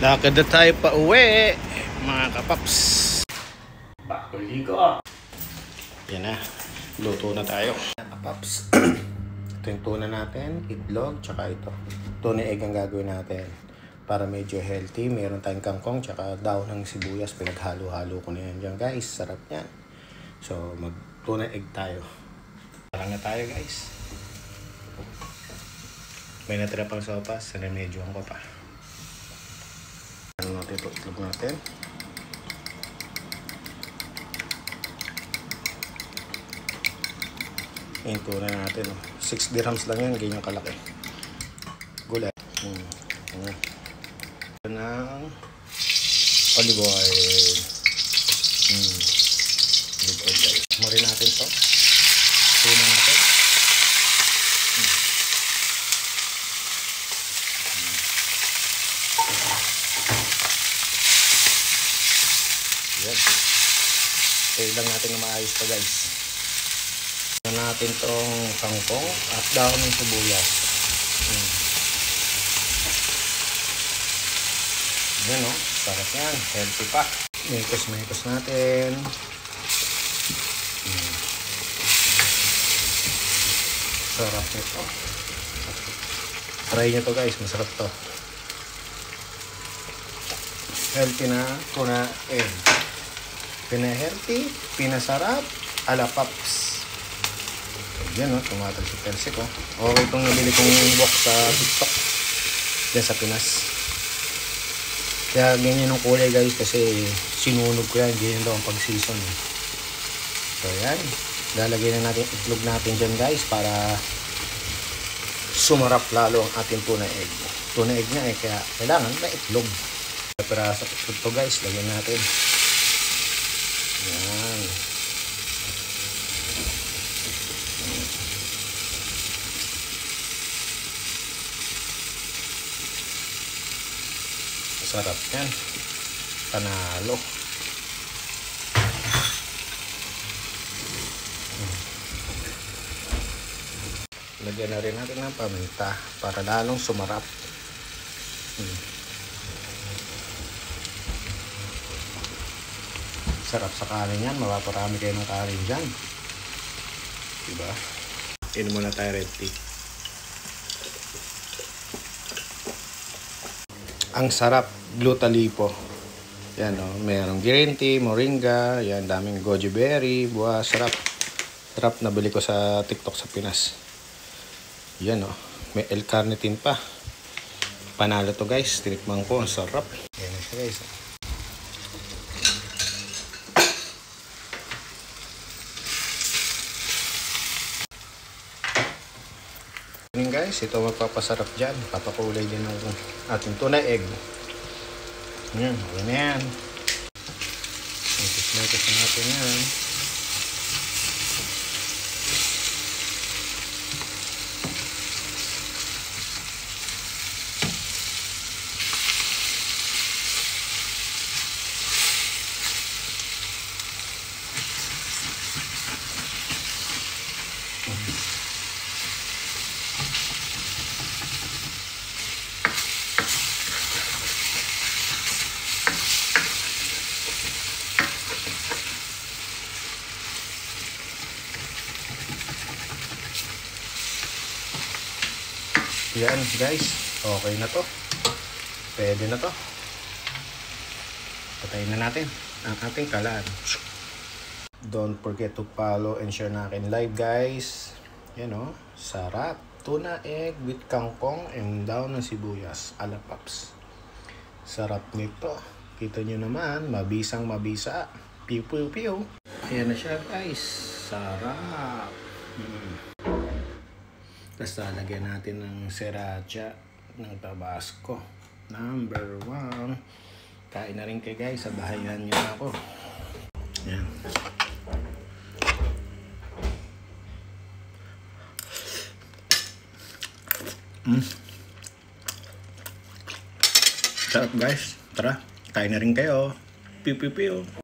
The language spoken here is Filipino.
Lakad na tayo pa uwi, mga kapaps. Bakuli ko. Yan na, luto na tayo. Mga kapaps, ito yung tuna natin, itlog, tsaka ito. Tuna egg ang gagawin natin. Para medyo healthy, meron tayong kangkong, tsaka daon ng sibuyas. Pinaghalo-halo ko na yan dyan, guys. Sarap yan. So, mag-tuna egg tayo. Parang na tayo, guys. May natira pang sopas, remedyohan ko pa. Ano natin ito, itlog natin. Yung tuna natin, 6 dirhams lang yan, ganyan kalaki. Gulay. Ng olive oil. Olive oil, guys. Marin natin ito. Tuna natin. Yan. Kaya lang natin na maayos pa, guys. Ito natin itong kangkong at dahon ng sibuyas. Yan, oh. Sarap yan. Healthy pa. Mekos natin. Sarap nito. Try nyo to, guys. Masarap to. Healthy na tuna egg. Pina-healthy, pinasarap, ala paps. Yan, oh. Tumatal si Perse ko. Okay itong nabili kong box sa TikTok. Yan sa Pinas. Kaya ganyan yung kulay, guys, kasi sinunog ko yan. Ganyan daw ang pag-season. So yan, lalagay na natin itlog natin dyan, guys, para sumarap lalo ang ating tuna egg. Tuna egg nga kaya kailangan may itlog. Para sa itlog to, guys, lagyan natin. Yan. Sarap yan. Panalo. Lagyan na rin natin ng paminta para lalong sumarap. Sarap sa kanin yan. Mapaparami kayo ng kanin dyan. Diba? Inom muna tayo red tea. Ang sarap, glutalipo. Yan, oh, mayroong green tea, moringa, yan, daming goji berry, buwa, sarap. Sarap, nabili ko sa TikTok sa Pinas. Yan, oh, may L-carnitine pa. Panalo to, guys, tinikman ko, ang sarap. Yan siya, guys. Guys, ito magpapasarap dyan. Papakulay din ng ating tuna egg. Yan, okay na yan. Mekos natin yan. Yan, guys, okay na to. Pwede na to. Patayin na natin ang ating kalan. Don't forget to follow and share na akin live, guys. Yan, oh, sarap. Tuna egg with kangkong and daon ng sibuyas, ala paps. Sarap nito. Kita nyo naman, mabisang mabisa. Piu piu piu. Ayan na siya, guys. Sarap. Tapos lalagyan natin ng sriracha, ng tabasco. Number 1. Kain na rin kayo, guys. Sabahayan nyo na ako. Yan. Sarap, guys. Tara, kain na rin kayo. Piu piu piu.